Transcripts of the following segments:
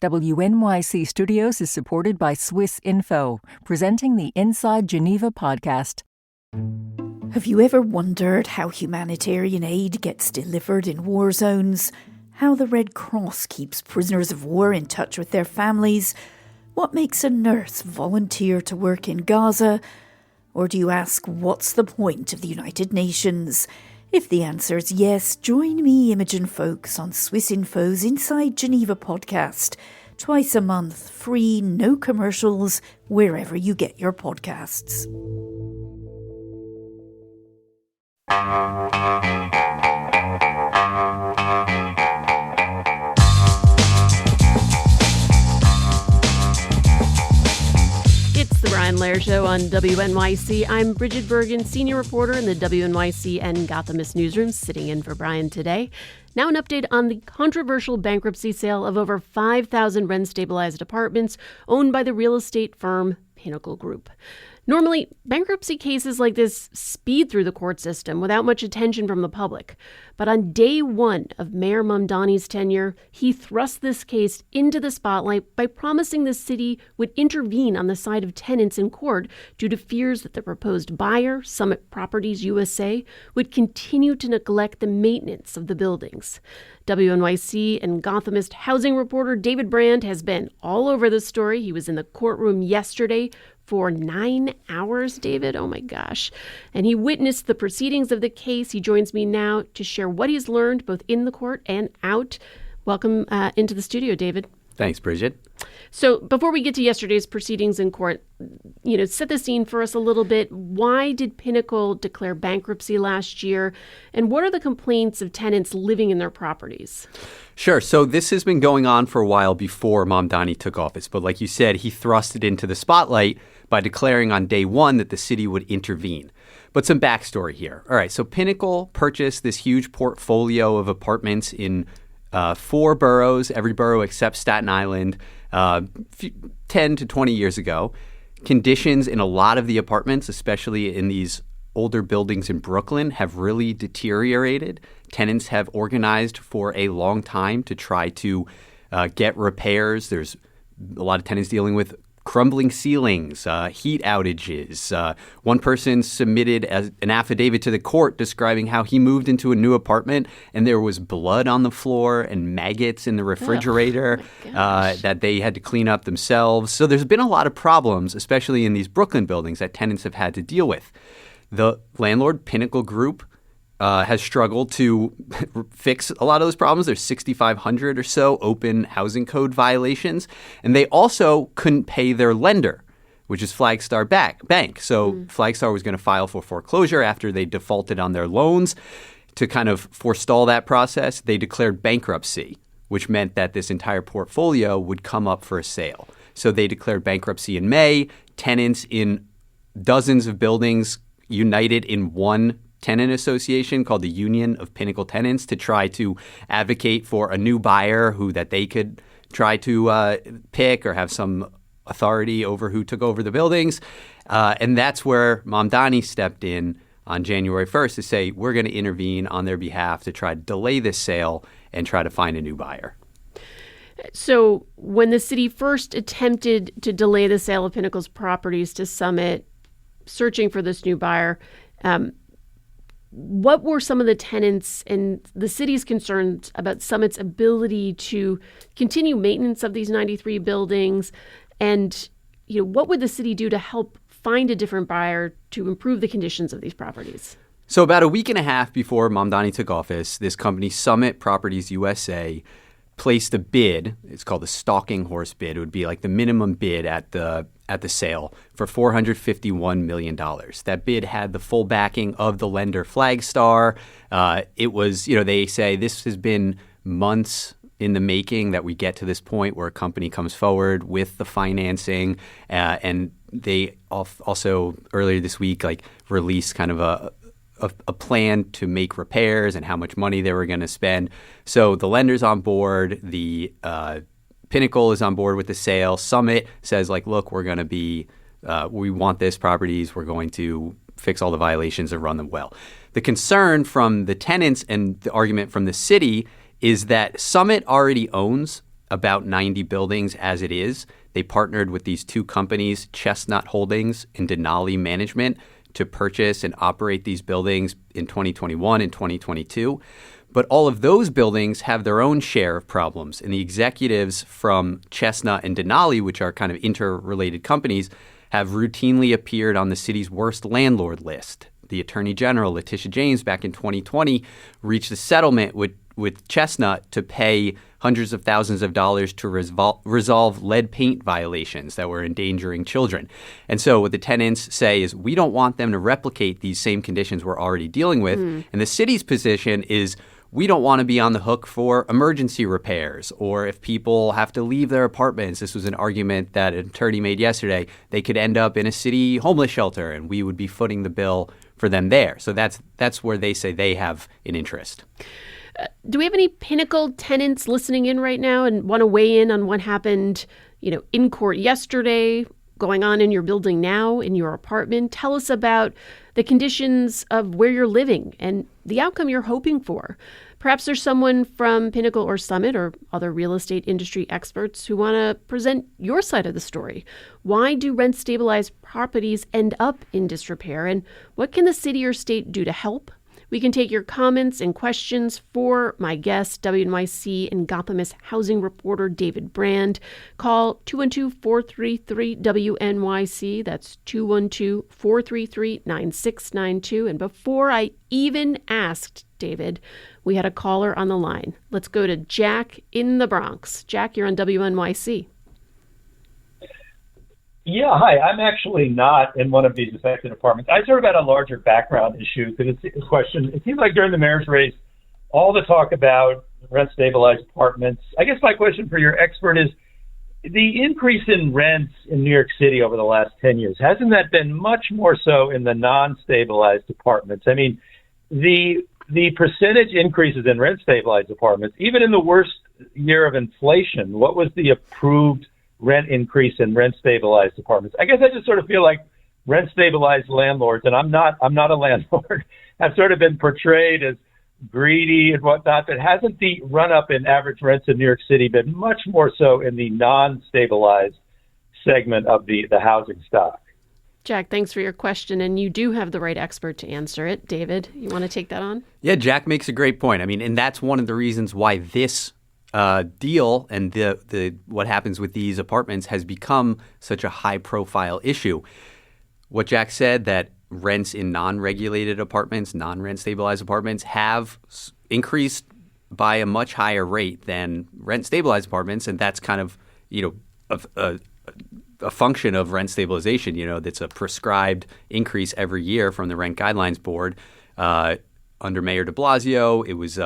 WNYC Studios is supported by Swiss Info, presenting the Inside Geneva podcast. Have you ever wondered how humanitarian aid gets delivered in war zones? How the Red Cross keeps prisoners of war in touch with their families? What makes a nurse volunteer to work in Gaza? Or do you ask, what's the point of the United Nations? If the answer is yes, join me, Imogen Folks, on Swiss Info's Inside Geneva podcast. Twice a month, free, no commercials, wherever you get your podcasts. It's the Brian Lehrer Show on WNYC. I'm Bridget Bergen, senior reporter in the WNYC and Gothamist newsroom, sitting in for Brian today. Now an update on the controversial bankruptcy sale of over 5,000 rent-stabilized apartments owned by the real estate firm Pinnacle Group. Normally, bankruptcy cases like this speed through the court system without much attention from the public. But on day one of Mayor Mamdani's tenure, he thrust this case into the spotlight by promising the city would intervene on the side of tenants in court due to fears that the proposed buyer, Summit Properties USA, would continue to neglect the maintenance of the buildings. WNYC and Gothamist housing reporter David Brand has been all over the story. He was in the courtroom yesterday for 9 hours, David. Oh my gosh. And he witnessed the proceedings of the case. He joins me now to share what he's learned both in the court and out. Welcome into the studio, David. Thanks, Bridget. So before we get to yesterday's proceedings in court, set the scene for us a little bit. Why did Pinnacle declare bankruptcy last year? And what are the complaints of tenants living in their properties? Sure. So this has been going on for a while before Mamdani took office. But like you said, he thrust it into the spotlight by declaring on day one that the city would intervene. But some backstory here. All right. So Pinnacle purchased this huge portfolio of apartments in 4 boroughs, every borough except Staten Island, 10 to 20 years ago. Conditions in a lot of the apartments, especially in these older buildings in Brooklyn, have really deteriorated. Tenants have organized for a long time to try to get repairs. There's a lot of tenants dealing with crumbling ceilings, heat outages. One person submitted an affidavit to the court describing how he moved into a new apartment and there was blood on the floor and maggots in the refrigerator that they had to clean up themselves. So there's been a lot of problems, especially in these Brooklyn buildings, that tenants have had to deal with. The landlord, Pinnacle Group, has struggled to fix a lot of those problems. There's 6,500 or so open housing code violations. And they also couldn't pay their lender, which is Flagstar Bank. So Flagstar was going to file for foreclosure after they defaulted on their loans. To kind of forestall that process, they declared bankruptcy, which meant that this entire portfolio would come up for a sale. So they declared bankruptcy in May. Tenants in dozens of buildings united in one tenant association called the Union of Pinnacle Tenants to try to advocate for a new buyer that they could try to pick or have some authority over who took over the buildings. And that's where Mamdani stepped in on January 1st to say, we're going to intervene on their behalf to try to delay this sale and try to find a new buyer. So when the city first attempted to delay the sale of Pinnacle's properties to Summit, searching for this new buyer, what were some of the tenants and the city's concerns about Summit's ability to continue maintenance of these 93 buildings? And, what would the city do to help find a different buyer to improve the conditions of these properties? So about a week and a half before Mamdani took office, this company, Summit Properties USA, placed a bid. It's called the stalking horse bid. It would be like the minimum bid at the sale for $451 million. That bid had the full backing of the lender Flagstar. It was, they say this has been months in the making that we get to this point where a company comes forward with the financing. And they also earlier this week released kind of a plan to make repairs and how much money they were going to spend. So the lender's on board. The Pinnacle is on board with the sale. Summit says, look, we're going to be, we want this properties. We're going to fix all the violations and run them well. The concern from the tenants and the argument from the city is that Summit already owns about 90 buildings as it is. They partnered with these two companies, Chestnut Holdings and Denali Management, to purchase and operate these buildings in 2021 and 2022. But all of those buildings have their own share of problems. And the executives from Chestnut and Denali, which are kind of interrelated companies, have routinely appeared on the city's worst landlord list. The Attorney General, Letitia James, back in 2020, reached a settlement with Chestnut to pay hundreds of thousands of dollars to resolve lead paint violations that were endangering children. And so what the tenants say is, we don't want them to replicate these same conditions we're already dealing with. And the city's position is, we don't want to be on the hook for emergency repairs, or if people have to leave their apartments. This was an argument that an attorney made yesterday. They could end up in a city homeless shelter, and we would be footing the bill for them there. So that's where they say they have an interest. Do we have any Pinnacle tenants listening in right now and want to weigh in on what happened, in court yesterday, going on in your building now, in your apartment? Tell us about the conditions of where you're living and the outcome you're hoping for. Perhaps there's someone from Pinnacle or Summit or other real estate industry experts who want to present your side of the story. Why do rent-stabilized properties end up in disrepair, and what can the city or state do to help? We can take your comments and questions for my guest, WNYC and Gothamist housing reporter David Brand. Call 212-433-WNYC. That's 212-433-9692. And before I even asked David, we had a caller on the line. Let's go to Jack in the Bronx. Jack, you're on WNYC. Yeah, hi. I'm actually not in one of these affected apartments. I sort of had a larger background issue to this question. It seems like during the mayor's race, all the talk about rent-stabilized apartments. I guess my question for your expert is, the increase in rents in New York City over the last 10 years, hasn't that been much more so in the non-stabilized apartments? I mean, the percentage increases in rent-stabilized apartments, even in the worst year of inflation, what was the approved rent increase in rent-stabilized apartments? I guess I just sort of feel like rent-stabilized landlords, and I'm not a landlord, have sort of been portrayed as greedy and whatnot. But hasn't the run-up in average rents in New York City been much more so in the non-stabilized segment of the housing stock? Jack, thanks for your question, and you do have the right expert to answer it. David, you want to take that on? Yeah, Jack makes a great point. I mean, and that's one of the reasons why this deal and the what happens with these apartments has become such a high-profile issue. What Jack said, that rents in non-regulated apartments, non-rent stabilized apartments, have increased by a much higher rate than rent-stabilized apartments, and that's kind of a function of rent stabilization. That's a prescribed increase every year from the Rent Guidelines Board. Under Mayor de Blasio, it was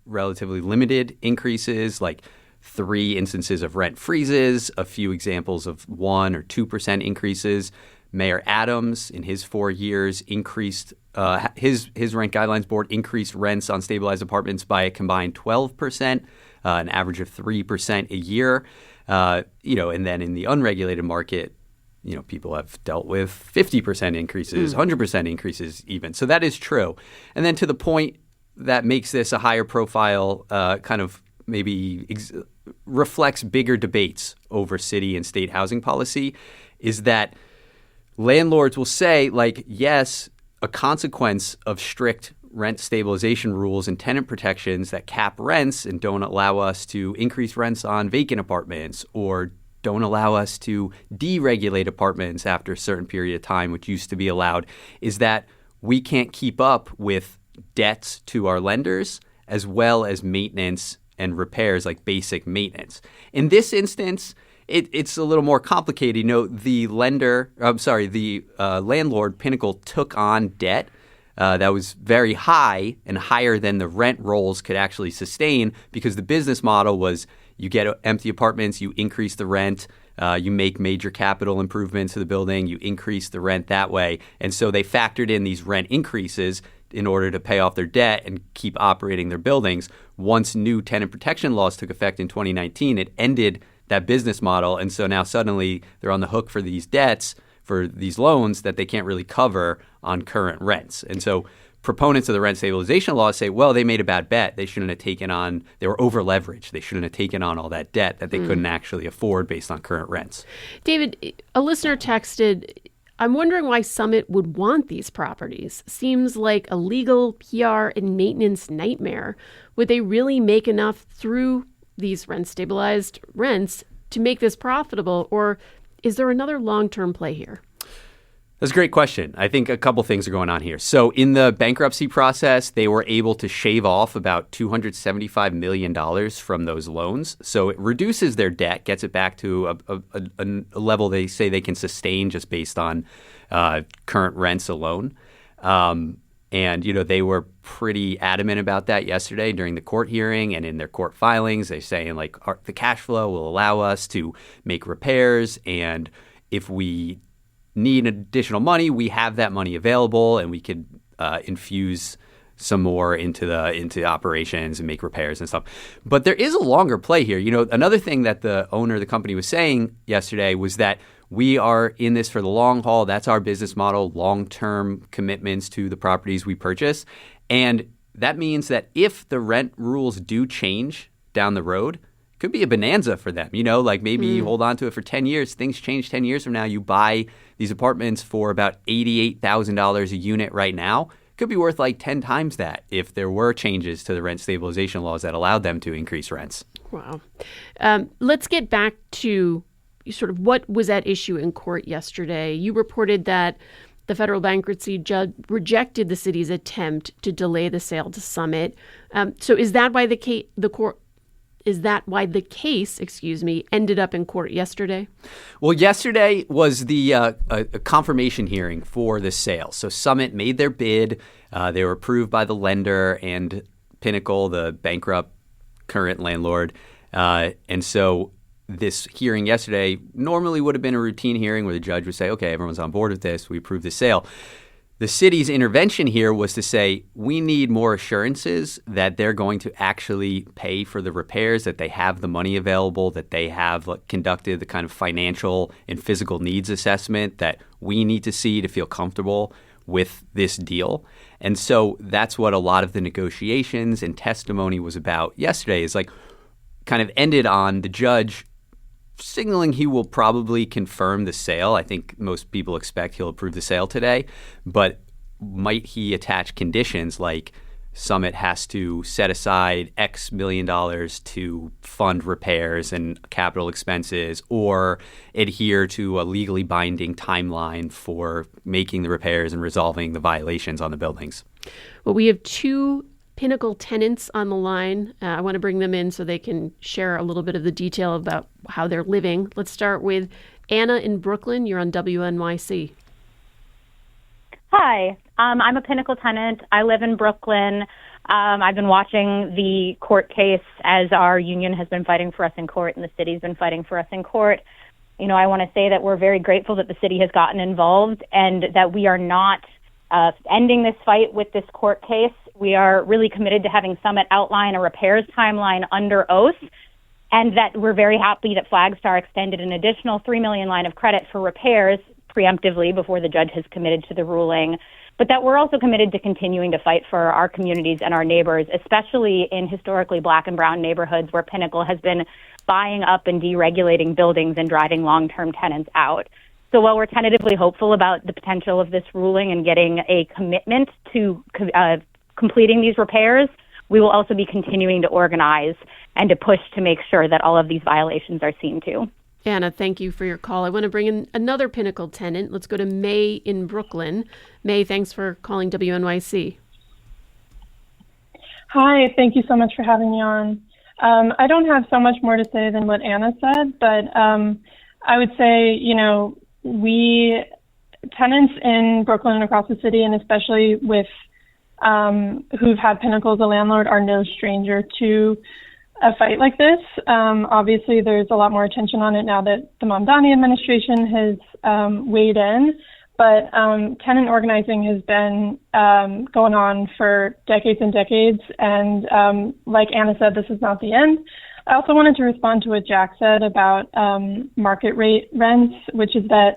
relatively limited increases, like 3 instances of rent freezes, a few examples of 1 or 2% increases. Mayor Adams, in his 4 years, increased his Rent Guidelines Board increased rents on stabilized apartments by a combined 12%, an average of 3% a year. And then in the unregulated market, people have dealt with 50% increases, 100% increases even. So that is true. And then to the point that makes this a higher profile, kind of maybe reflects bigger debates over city and state housing policy, is that landlords will say, yes, a consequence of strict rent stabilization rules and tenant protections that cap rents and don't allow us to increase rents on vacant apartments, or don't allow us to deregulate apartments after a certain period of time, which used to be allowed, is that we can't keep up with debts to our lenders as well as maintenance and repairs, like basic maintenance. In this instance, it's a little more complicated. The landlord, Pinnacle, took on debt that was very high and higher than the rent rolls could actually sustain, because the business model was, you get empty apartments, you increase the rent, you make major capital improvements to the building, you increase the rent that way. And so they factored in these rent increases in order to pay off their debt and keep operating their buildings. Once new tenant protection laws took effect in 2019, it ended that business model. And so now suddenly they're on the hook for these debts, for these loans that they can't really cover on current rents. And so proponents of the rent stabilization law say, well, they made a bad bet. They were over leveraged. They shouldn't have taken on all that debt that they couldn't actually afford based on current rents. David, a listener texted, I'm wondering why Summit would want these properties. Seems like a legal, PR, and maintenance nightmare. Would they really make enough through these rent-stabilized rents to make this profitable, or is there another long-term play here? That's a great question. I think a couple things are going on here. So in the bankruptcy process, they were able to shave off about $275 million from those loans. So it reduces their debt, gets it back to a level they say they can sustain just based on current rents alone. And, they were pretty adamant about that yesterday during the court hearing and in their court filings. They're saying, the cash flow will allow us to make repairs. And if we need additional money, we have that money available, and we could infuse some more into operations and make repairs and stuff. But there is a longer play here. Another thing that the owner of the company was saying yesterday was that we are in this for the long haul. That's our business model, long-term commitments to the properties we purchase. And that means that if the rent rules do change down the road, it could be a bonanza for them. Maybe you hold on to it for 10 years. Things change 10 years from now. You buy these apartments for about $88,000 a unit right now. It could be worth 10 times that if there were changes to the rent stabilization laws that allowed them to increase rents. Wow. Let's get back to sort of what was at issue in court yesterday. You reported that the federal bankruptcy judge rejected the city's attempt to delay the sale to Summit. So is that why the case ended up in court yesterday? Well, yesterday was the a confirmation hearing for the sale. So Summit made their bid. They were approved by the lender and Pinnacle, the bankrupt current landlord. And so this hearing yesterday normally would have been a routine hearing where the judge would say, okay, everyone's on board with this. We approve the sale. The city's intervention here was to say, we need more assurances that they're going to actually pay for the repairs, that they have the money available, that they have conducted the kind of financial and physical needs assessment that we need to see to feel comfortable with this deal. And so that's what a lot of the negotiations and testimony was about yesterday, is kind of ended on the judge signaling he will probably confirm the sale. I think most people expect he'll approve the sale today, but might he attach conditions like Summit has to set aside X million dollars to fund repairs and capital expenses, or adhere to a legally binding timeline for making the repairs and resolving the violations on the buildings? Well, we have two Pinnacle tenants on the line. I want to bring them in so they can share a little bit of the detail about how they're living. Let's start with Anna in Brooklyn. You're on WNYC. Hi, I'm a Pinnacle tenant. I live in Brooklyn. I've been watching the court case as our union has been fighting for us in court and the city's been fighting for us in court. I want to say that we're very grateful that the city has gotten involved and that we are not ending this fight with this court case. We are really committed to having Summit outline a repairs timeline under oath, and that we're very happy that Flagstar extended an additional $3 million line of credit for repairs preemptively before the judge has committed to the ruling, but that we're also committed to continuing to fight for our communities and our neighbors, especially in historically Black and brown neighborhoods where Pinnacle has been buying up and deregulating buildings and driving long-term tenants out. So while we're tentatively hopeful about the potential of this ruling and getting a commitment to completing these repairs, we will also be continuing to organize and to push to make sure that all of these violations are seen to. Anna, thank you for your call. I want to bring in another Pinnacle tenant. Let's go to May in Brooklyn. May, thanks for calling WNYC. Hi, thank you so much for having me on. I don't have so much more to say than what Anna said, but I would say, we tenants in Brooklyn and across the city, and especially with who've had Pinnacle as a landlord, are no stranger to a fight like this. Obviously, there's a lot more attention on it now that the Mamdani administration has weighed in, but tenant organizing has been going on for decades and decades, and like Anna said, this is not the end. I also wanted to respond to what Jack said about market rate rents, which is that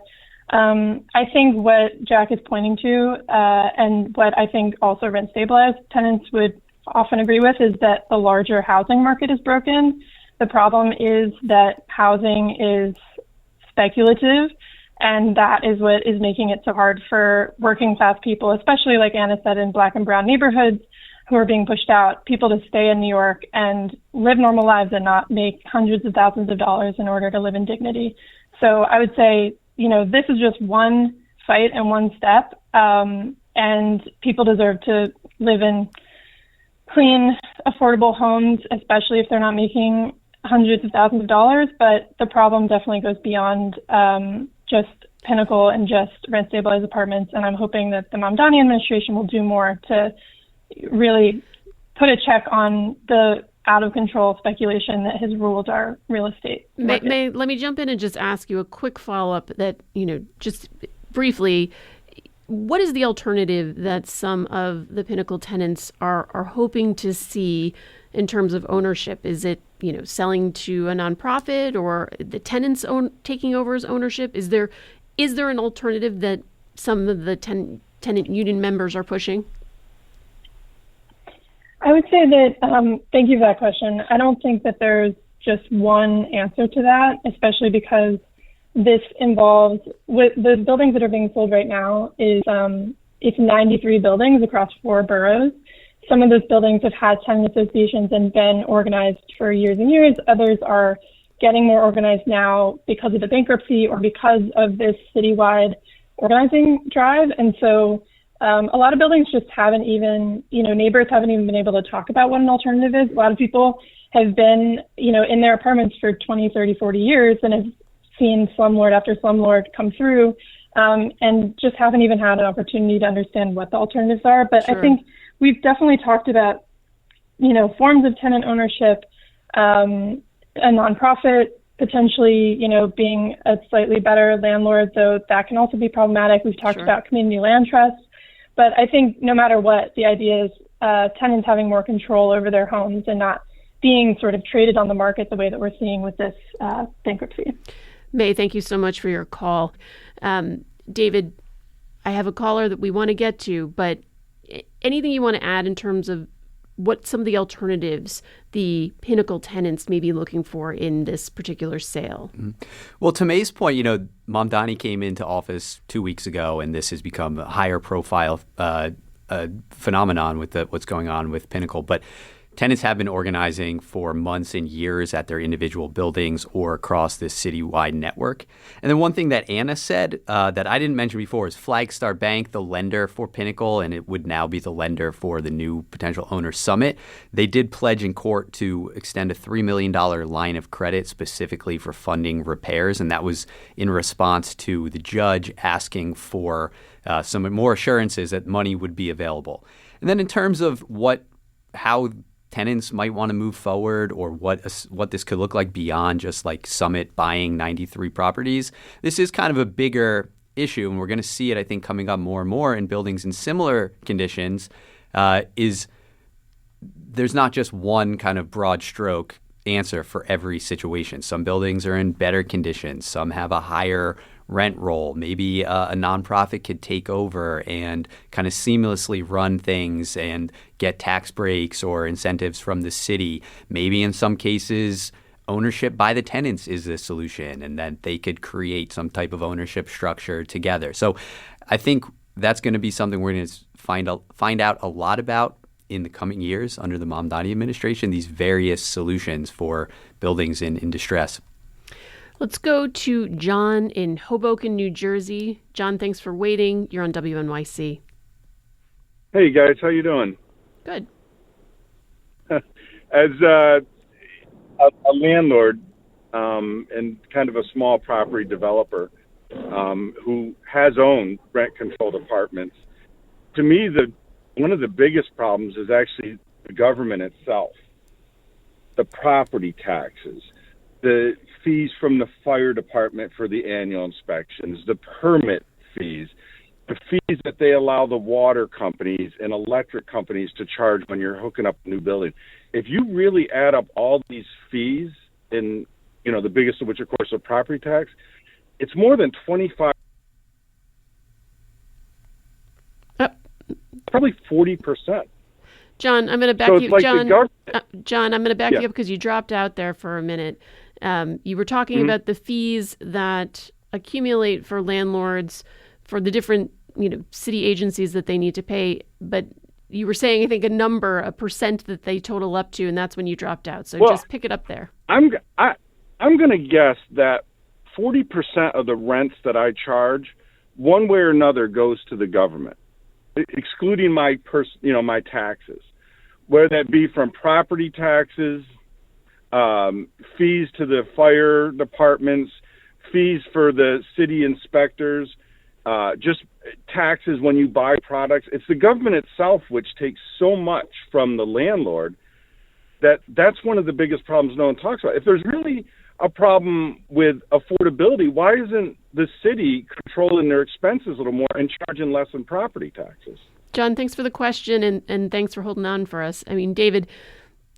I think what Jack is pointing to, and what I think also rent stabilized tenants would often agree with, is that the larger housing market is broken. The problem is that housing is speculative, and that is what is making it so hard for working class people, especially like Anna said, in Black and brown neighborhoods who are being pushed out, people to stay in New York and live normal lives and not make hundreds of thousands of dollars in order to live in dignity. So I would say, this is just one fight and one step, and people deserve to live in clean, affordable homes, especially if they're not making hundreds of thousands of dollars. But the problem definitely goes beyond just Pinnacle and just rent stabilized apartments. And I'm hoping that the Mamdani administration will do more to really put a check on the out of control speculation that has ruled our real estate market. Let me jump in and just ask you a quick follow-up that, just briefly, what is the alternative that some of the Pinnacle tenants are hoping to see in terms of ownership? Is it, selling to a nonprofit, or the tenants taking over as ownership? Is there an alternative that some of the tenant union members are pushing? I would say that, thank you for that question. I don't think that there's just one answer to that, especially because this involves, with the buildings that are being sold right now, it's 93 buildings across 4 boroughs. Some of those buildings have had tenant associations and been organized for years and years. Others are getting more organized now because of the bankruptcy or because of this citywide organizing drive. And so a lot of buildings just haven't even, neighbors haven't even been able to talk about what an alternative is. A lot of people have been, in their apartments for 20, 30, 40 years and have seen slumlord after slumlord come through, and just haven't even had an opportunity to understand what the alternatives are. But sure. I think we've definitely talked about, forms of tenant ownership, a nonprofit potentially, being a slightly better landlord, though that can also be problematic. We've talked about community land trusts. But I think no matter what, the idea is tenants having more control over their homes and not being sort of traded on the market the way that we're seeing with this bankruptcy. May, thank you so much for your call. David, I have a caller that we want to get to, but anything you want to add in terms of what some of the alternatives the Pinnacle tenants may be looking for in this particular sale? Mm-hmm. Well, to May's point, Mamdani came into office 2 weeks ago, and this has become a higher profile phenomenon with what's going on with Pinnacle. But tenants have been organizing for months and years at their individual buildings or across this citywide network. And then one thing that Anna said that I didn't mention before is Flagstar Bank, the lender for Pinnacle, and it would now be the lender for the new potential owner Summit. They did pledge in court to extend a $3 million line of credit specifically for funding repairs, and that was in response to the judge asking for some more assurances that money would be available. And then in terms of how tenants might want to move forward, or what this could look like beyond just like Summit buying 93 properties. This is kind of a bigger issue, and we're going to see it, I think, coming up more and more in buildings in similar conditions, is there's not just one kind of broad stroke answer for every situation. Some buildings are in better conditions. Some have a higher rent roll. Maybe a nonprofit could take over and kind of seamlessly run things and get tax breaks or incentives from the city. Maybe in some cases, ownership by the tenants is the solution, and that they could create some type of ownership structure together. So I think that's going to be something we're going to find out a lot about in the coming years under the Mamdani administration, these various solutions for buildings in distress. Let's go to John in Hoboken, New Jersey. John, thanks for waiting. You're on WNYC. Hey, guys. How you doing? Good. As a landlord and kind of a small property developer who has owned rent-controlled apartments, to me, one of the biggest problems is actually the government itself, the property taxes, the fees from the fire department for the annual inspections, the permit fees, the fees that they allow the water companies and electric companies to charge when you're hooking up a new building. If you really add up all these fees, and the biggest of which, of course, are property tax, it's more than 25% probably 40%. John, I'm going to back So you. it's like John, I'm going to back Yeah. you up because you dropped out there for a minute. You were talking about the fees that accumulate for landlords for the different, city agencies that they need to pay, but you were saying, I think, a percent that they total up to, and that's when you dropped out. So just pick it up there. I'm going to guess that 40% of the rents that I charge, one way or another, goes to the government, excluding my my taxes, whether that be from property taxes, fees to the fire departments, fees for the city inspectors, just taxes when you buy products. It's the government itself which takes so much from the landlord that's one of the biggest problems no one talks about. If there's really a problem with affordability, why isn't the city controlling their expenses a little more and charging less in property taxes? John, thanks for the question, and thanks for holding on for us. I mean, David,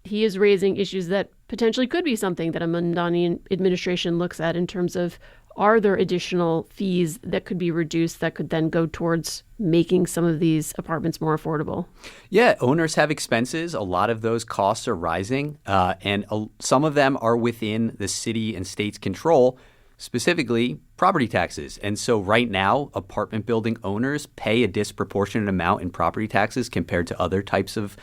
he is raising issues that potentially could be something that a Mamdani administration looks at in terms of, are there additional fees that could be reduced that could then go towards making some of these apartments more affordable? Yeah, owners have expenses. A lot of those costs are rising, and some of them are within the city and state's control, specifically property taxes. And so right now, apartment building owners pay a disproportionate amount in property taxes compared to other types of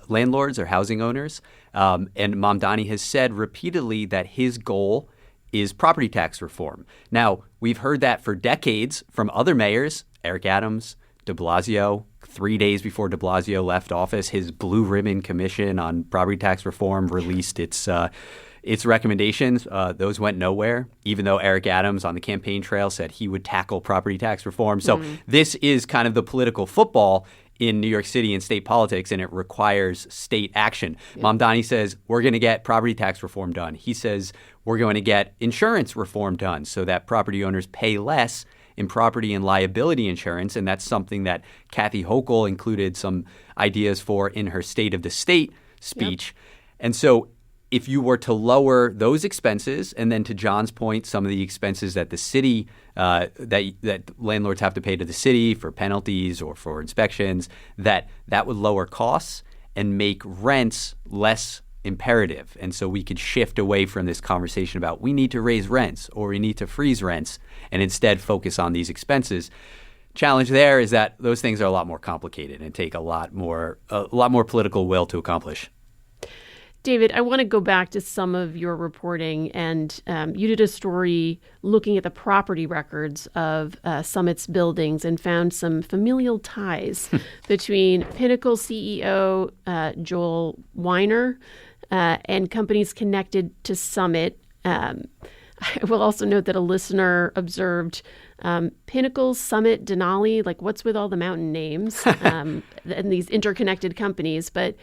landlords or housing owners. And Mamdani has said repeatedly that his goal is property tax reform. Now, we've heard that for decades from other mayors, Eric Adams, de Blasio. 3 days before de Blasio left office, his Blue Ribbon Commission on Property Tax Reform released its recommendations. Those went nowhere, even though Eric Adams on the campaign trail said he would tackle property tax reform. So this is kind of the political football in New York City and state politics, and it requires state action. Yeah. Mamdani says, we're going to get property tax reform done. He says, we're going to get insurance reform done so that property owners pay less in property and liability insurance. And that's something that Kathy Hochul included some ideas for in her State of the State speech. Yep. And so if you were to lower those expenses, and then to John's point, some of the expenses that the city, that landlords have to pay to the city for penalties or for inspections, that would lower costs and make rents less imperative. And so we could shift away from this conversation about we need to raise rents or we need to freeze rents and instead focus on these expenses. Challenge there is that those things are a lot more complicated and take a lot more political will to accomplish. David, I want to go back to some of your reporting, and you did a story looking at the property records of Summit's buildings and found some familial ties between Pinnacle CEO Joel Weiner and companies connected to Summit. I will also note that a listener observed Pinnacle, Summit, Denali, like what's with all the mountain names and these interconnected companies. But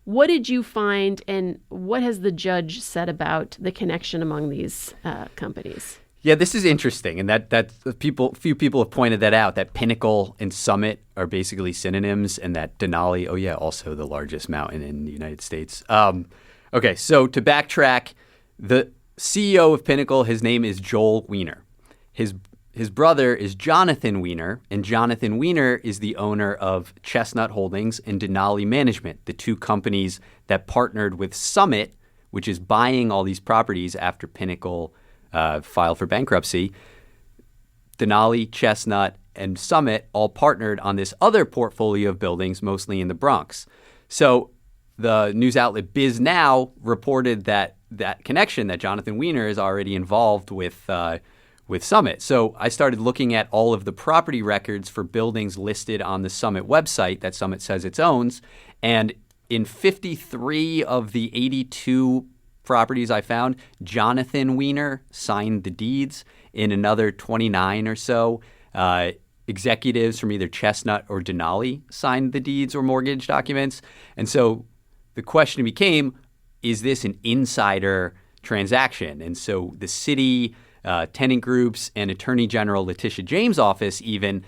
what did you find, and what has the judge said about the connection among these companies? Yeah, this is interesting, and that few people have pointed that out, that Pinnacle and Summit are basically synonyms, and that Denali, also the largest mountain in the United States. Okay, so to backtrack, the CEO of Pinnacle, his name is Joel Weiner. His brother is Jonathan Weiner, and Jonathan Weiner is the owner of Chestnut Holdings and Denali Management, the two companies that partnered with Summit, which is buying all these properties after Pinnacle filed for bankruptcy. Denali, Chestnut, and Summit all partnered on this other portfolio of buildings, mostly in the Bronx. So the news outlet BizNow reported that connection, that Jonathan Weiner is already involved with Summit. So I started looking at all of the property records for buildings listed on the Summit website that Summit says it owns. And in 53 of the 82 properties I found, Jonathan Weiner signed the deeds. In another 29 or so, executives from either Chestnut or Denali signed the deeds or mortgage documents. And so the question became, is this an insider transaction? And so the city, tenant groups, and Attorney General Letitia James' office even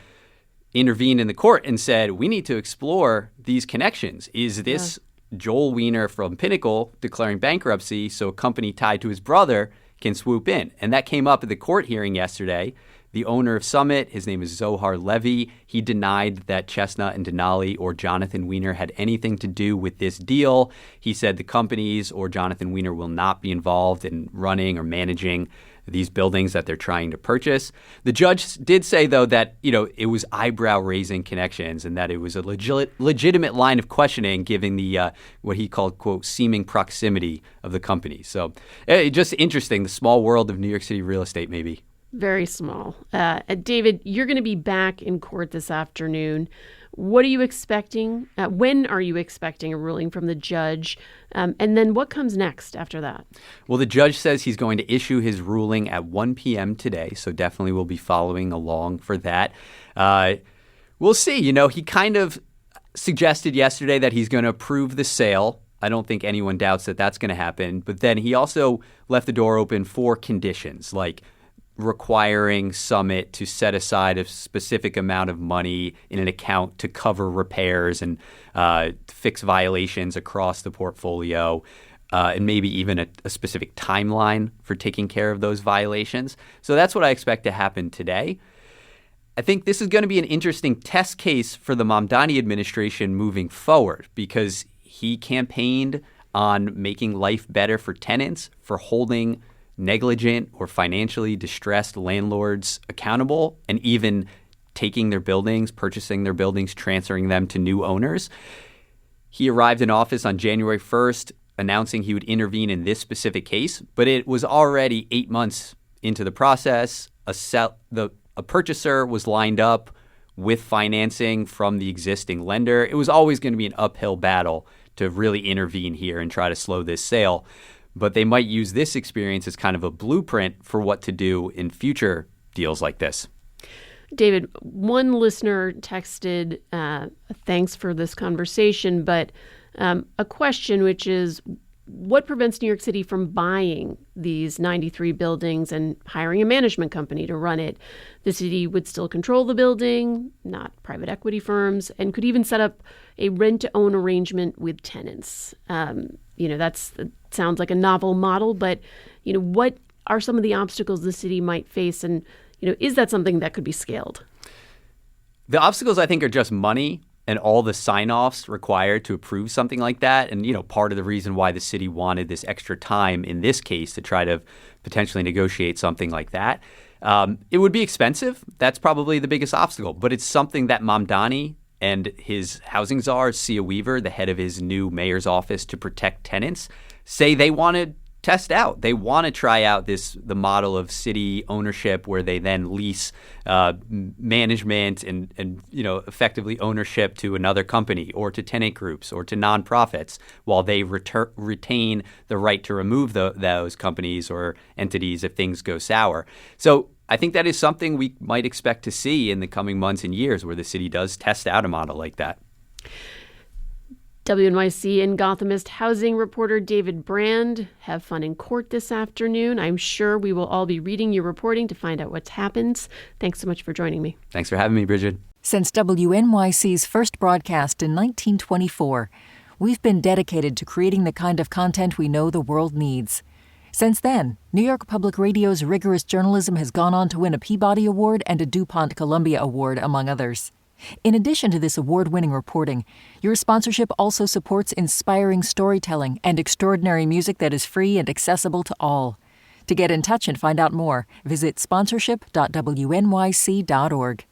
intervened in the court and said, we need to explore these connections. Is this Joel Weiner from Pinnacle declaring bankruptcy so a company tied to his brother can swoop in? And that came up at the court hearing yesterday. The owner of Summit, his name is Zohar Levy, he denied that Chestnut and Denali or Jonathan Weiner had anything to do with this deal. He said the companies or Jonathan Weiner will not be involved in running or managing these buildings that they're trying to purchase. The judge did say, though, that it was eyebrow-raising connections and that it was a legitimate line of questioning given the what he called, quote, seeming proximity of the company. So just interesting, the small world of New York City real estate, maybe. Very small. David, you're going to be back in court this afternoon. What are you expecting? When are you expecting a ruling from the judge? And then what comes next after that? Well, the judge says he's going to issue his ruling at 1 p.m. today, so definitely we'll be following along for that. We'll see. He kind of suggested yesterday that he's going to approve the sale. I don't think anyone doubts that that's going to happen. But then he also left the door open for conditions, like requiring Summit to set aside a specific amount of money in an account to cover repairs and fix violations across the portfolio, and maybe even a specific timeline for taking care of those violations. So that's what I expect to happen today. I think this is going to be an interesting test case for the Mamdani administration moving forward because he campaigned on making life better for tenants, for holding negligent or financially distressed landlords accountable, and even taking their buildings, purchasing their buildings, transferring them to new owners. He arrived in office on January 1st, announcing he would intervene in this specific case, but it was already 8 months into the process. A purchaser was lined up with financing from the existing lender. It was always going to be an uphill battle to really intervene here and try to slow this sale. But they might use this experience as kind of a blueprint for what to do in future deals like this. David, one listener texted, thanks for this conversation, but a question, which is, what prevents New York City from buying these 93 buildings and hiring a management company to run it? The city would still control the building, not private equity firms, and could even set up a rent-to-own arrangement with tenants. That sounds like a novel model, but, what are some of the obstacles the city might face? And, is that something that could be scaled? The obstacles, I think, are just money and all the sign-offs required to approve something like that. And, part of the reason why the city wanted this extra time in this case to try to potentially negotiate something like that. It would be expensive. That's probably the biggest obstacle. But it's something that Mamdani and his housing czar, Sia Weaver, the head of his new mayor's office to protect tenants, say they want to test out. They want to try out the model of city ownership where they then lease management and effectively ownership to another company or to tenant groups or to nonprofits while they retain the right to remove those companies or entities if things go sour. So I think that is something we might expect to see in the coming months and years where the city does test out a model like that. WNYC and Gothamist housing reporter David Brand, have fun in court this afternoon. I'm sure we will all be reading your reporting to find out what's happened. Thanks so much for joining me. Thanks for having me, Bridget. Since WNYC's first broadcast in 1924, we've been dedicated to creating the kind of content we know the world needs. Since then, New York Public Radio's rigorous journalism has gone on to win a Peabody Award and a DuPont Columbia Award, among others. In addition to this award-winning reporting, your sponsorship also supports inspiring storytelling and extraordinary music that is free and accessible to all. To get in touch and find out more, visit sponsorship.wnyc.org.